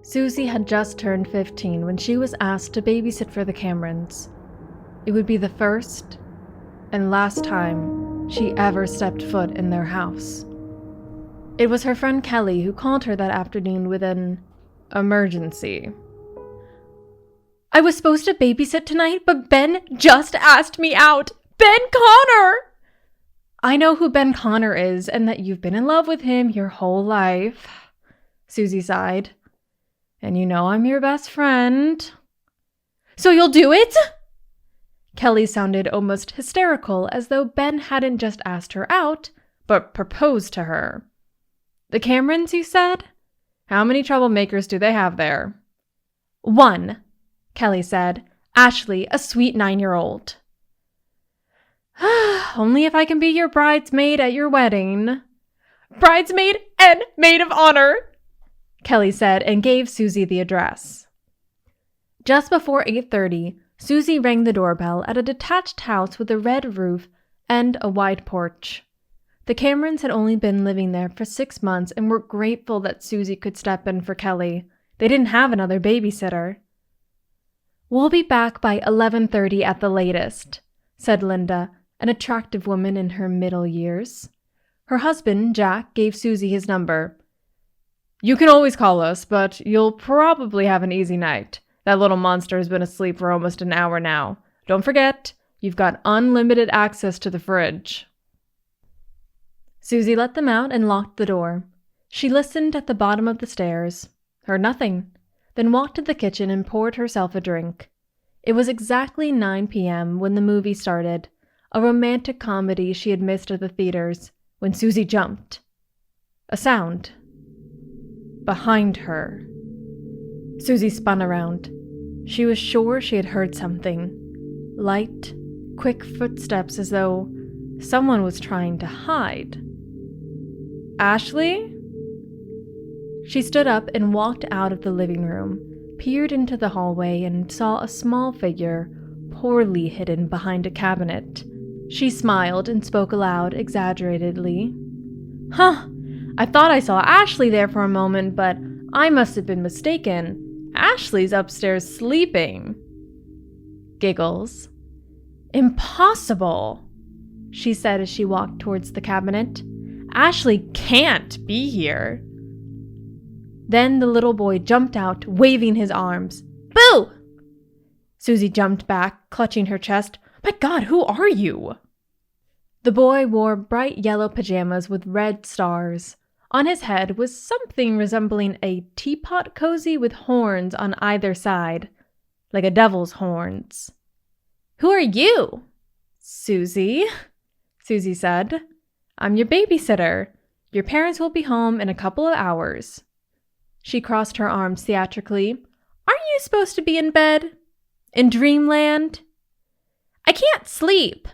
Suzie had just turned 15 when she was asked to babysit for the Camerons. It would be the first and last time she ever stepped foot in their house. It was her friend Kelly who called her that afternoon with an emergency. "I was supposed to babysit tonight, but Ben just asked me out. Ben Connor!" "I know who Ben Connor is and that you've been in love with him your whole life," Suzie sighed. "And you know I'm your best friend." "So you'll do it?" Kelly sounded almost hysterical, as though Ben hadn't just asked her out, but proposed to her. "The Camerons, you said? How many troublemakers do they have there?" "One," Kelly said. "Ashley, a sweet 9-year-old. "Only if I can be your bridesmaid at your wedding." "Bridesmaid and maid of honor," Kelly said, and gave Suzie the address. Just before 8:30, Suzie rang the doorbell at a detached house with a red roof and a wide porch. The Camerons had only been living there for 6 months and were grateful that Suzie could step in for Kelly. They didn't have another babysitter. "We'll be back by 11:30 at the latest," said Linda, an attractive woman in her middle years. Her husband, Jack, gave Suzie his number. "You can always call us, but you'll probably have an easy night. That little monster has been asleep for almost an hour now. Don't forget, you've got unlimited access to the fridge." Suzie let them out and locked the door. She listened at the bottom of the stairs, heard nothing, then walked to the kitchen and poured herself a drink. It was exactly 9 p.m. when the movie started, a romantic comedy she had missed at the theaters, when Suzie jumped. A sound. Behind her. Suzie spun around. She was sure she had heard something. Light, quick footsteps, as though someone was trying to hide. "Ashley?" She stood up and walked out of the living room, peered into the hallway, and saw a small figure, poorly hidden behind a cabinet. She smiled and spoke aloud, exaggeratedly. "Huh, I thought I saw Ashley there for a moment, but I must have been mistaken. Ashley's upstairs sleeping." Giggles. "Impossible," she said as she walked towards the cabinet. "Ashley can't be here." Then the little boy jumped out, waving his arms. "Boo!" Suzie jumped back, clutching her chest. "My God, who are you?" The boy wore bright yellow pajamas with red stars. On his head was something resembling a teapot cozy with horns on either side, like a devil's horns. "Who are you?" "Suzie," Suzie said. "I'm your babysitter. Your parents will be home in a couple of hours." She crossed her arms theatrically. "Aren't you supposed to be in bed? In dreamland?" "I can't sleep,"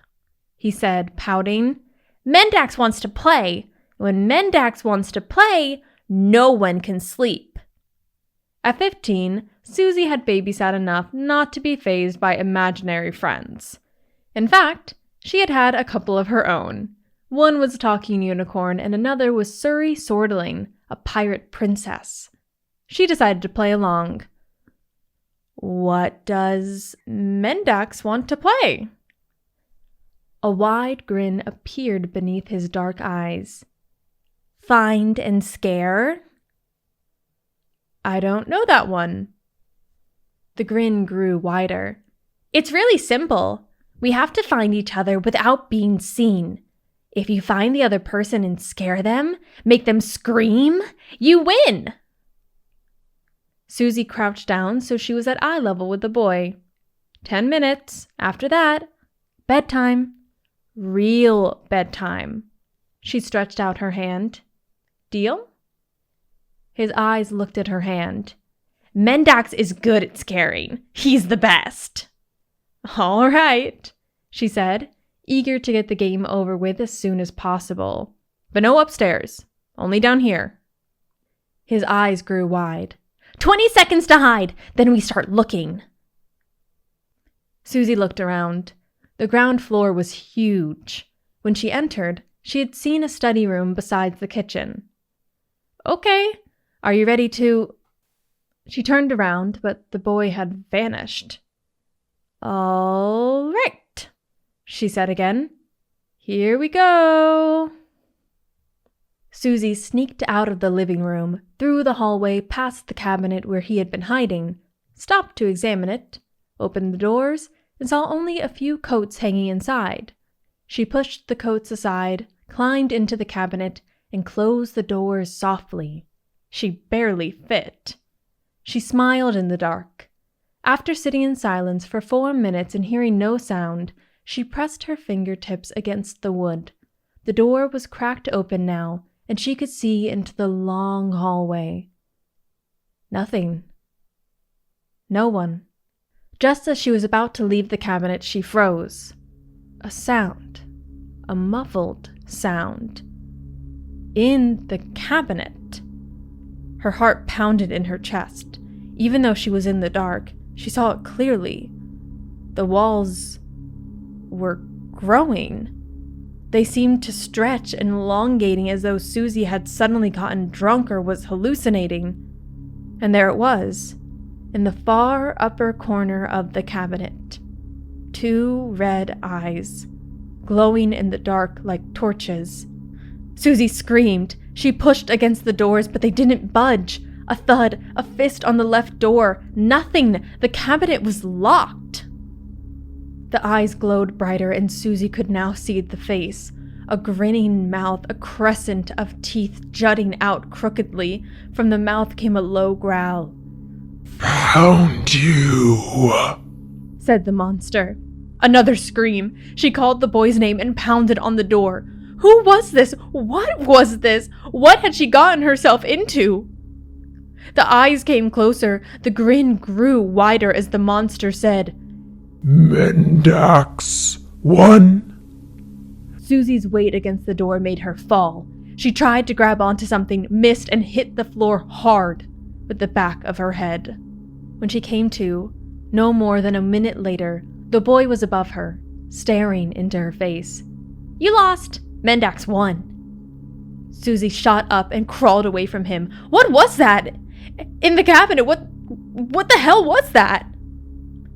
he said, pouting. "MENDAX wants to play. When MENDAX wants to play, no one can sleep." At 15, Suzie had babysat enough not to be fazed by imaginary friends. In fact, she had had a couple of her own. One was a talking unicorn and another was Suri Swordling, a pirate princess. She decided to play along. "What does MENDAX want to play?" A wide grin appeared beneath his dark eyes. "Find and scare?" "I don't know that one." The grin grew wider. "It's really simple. We have to find each other without being seen. If you find the other person and scare them, make them scream, you win." Suzie crouched down so she was at eye level with the boy. 10 minutes. After that, bedtime. Real bedtime. She stretched out her hand. "Deal?" His eyes looked at her hand. "MENDAX is good at scaring. He's the best." "All right," she said, eager to get the game over with as soon as possible. "But no upstairs. Only down here." His eyes grew wide. 20 seconds to hide, then we start looking." Suzie looked around. The ground floor was huge. When she entered, she had seen a study room besides the kitchen. "Okay, are you ready to—" She turned around, but the boy had vanished. "All right," she said again. "Here we go." Suzie sneaked out of the living room, through the hallway past the cabinet where he had been hiding, stopped to examine it, opened the doors, and saw only a few coats hanging inside. She pushed the coats aside, climbed into the cabinet, and closed the doors softly. She barely fit. She smiled in the dark. After sitting in silence for 4 minutes and hearing no sound, she pressed her fingertips against the wood. The door was cracked open now, and she could see into the long hallway. Nothing. No one. Just as she was about to leave the cabinet, she froze. A sound. A muffled sound. In the cabinet. Her heart pounded in her chest. Even though she was in the dark, she saw it clearly. The walls were growing. They seemed to stretch and elongating as though Suzie had suddenly gotten drunk or was hallucinating. And there it was, in the far upper corner of the cabinet. 2 red eyes, glowing in the dark like torches. Suzie screamed. She pushed against the doors, but they didn't budge. A thud, a fist on the left door. Nothing. The cabinet was locked. The eyes glowed brighter, and Suzie could now see the face. A grinning mouth, a crescent of teeth jutting out crookedly. From the mouth came a low growl. "Found you," said the monster. Another scream. She called the boy's name and pounded on the door. Who was this? What was this? What had she gotten herself into? The eyes came closer. The grin grew wider as the monster said, "MENDAX 1." Suzie's weight against the door made her fall. She tried to grab onto something, missed, and hit the floor hard with the back of her head. When she came to, no more than a minute later, the boy was above her, staring into her face. "You lost! MENDAX 1. Suzie shot up and crawled away from him. What was that? In the cabinet, what the hell was that?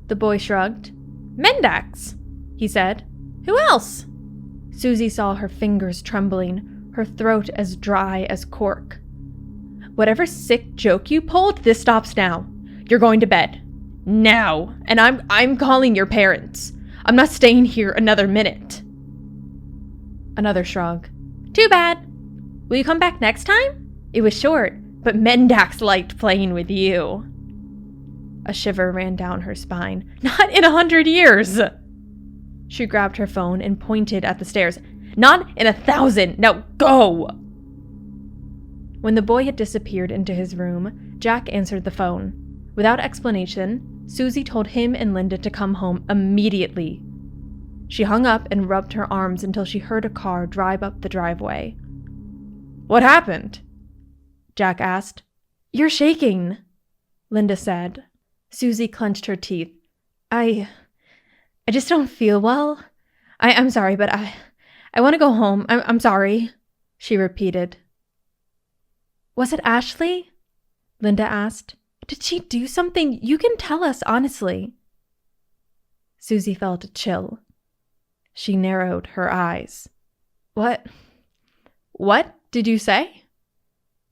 The boy shrugged. "MENDAX," he said. "Who else?" Suzie saw her fingers trembling, her throat as dry as cork. "Whatever sick joke you pulled, this stops now. You're going to bed. Now. And I'm calling your parents. I'm not staying here another minute." Another shrug. "Too bad. Will you come back next time? It was short, but MENDAX liked playing with you." A shiver ran down her spine. "Not in 100 years!" She grabbed her phone and pointed at the stairs. "Not in 1,000! Now go!" When the boy had disappeared into his room, Jack answered the phone. Without explanation, Suzie told him and Linda to come home immediately. She hung up and rubbed her arms until she heard a car drive up the driveway. "What happened?" Jack asked. "You're shaking," Linda said. Suzie clenched her teeth. I just don't feel well. I'm sorry, but I want to go home. I'm sorry," she repeated. "Was it Ashley?" Linda asked. "Did she do something? You can tell us honestly." Suzie felt a chill. She narrowed her eyes. What did you say?"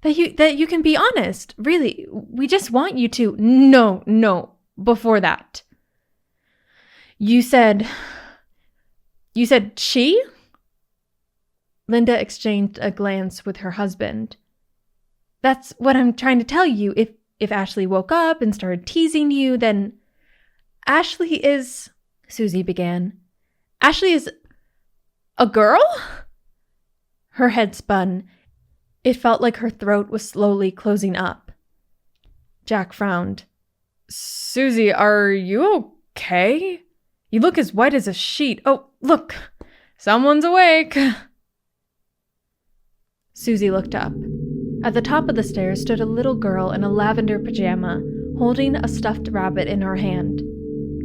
That you can be honest. Really, we just want you to." No, before that. You said she?" Linda exchanged a glance with her husband. "That's what I'm trying to tell you. If Ashley woke up and started teasing you, then..." "Ashley is..." Suzie began. "Ashley is a girl?" Her head spun. It felt like her throat was slowly closing up. Jack frowned. "Suzie, are you okay? You look as white as a sheet. Oh, look! Someone's awake!" Suzie looked up. At the top of the stairs stood a little girl in a lavender pajama, holding a stuffed rabbit in her hand.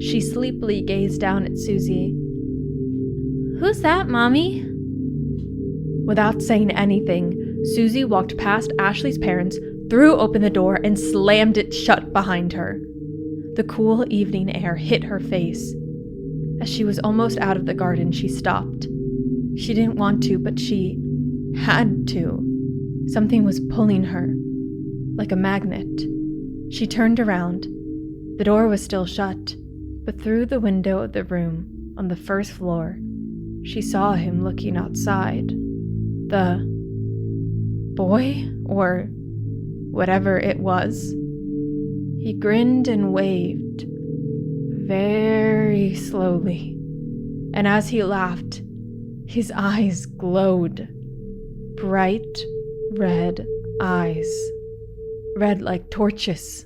She sleepily gazed down at Suzie. "Who's that, Mommy?" Without saying anything, Suzie walked past Ashley's parents, threw open the door and slammed it shut behind her. The cool evening air hit her face. As she was almost out of the garden, she stopped. She didn't want to, but she had to. Something was pulling her, like a magnet. She turned around. The door was still shut, but through the window of the room on the first floor, she saw him looking outside. The boy, or whatever it was. He grinned and waved, very slowly, and as he laughed, his eyes glowed. Bright red eyes, red like torches.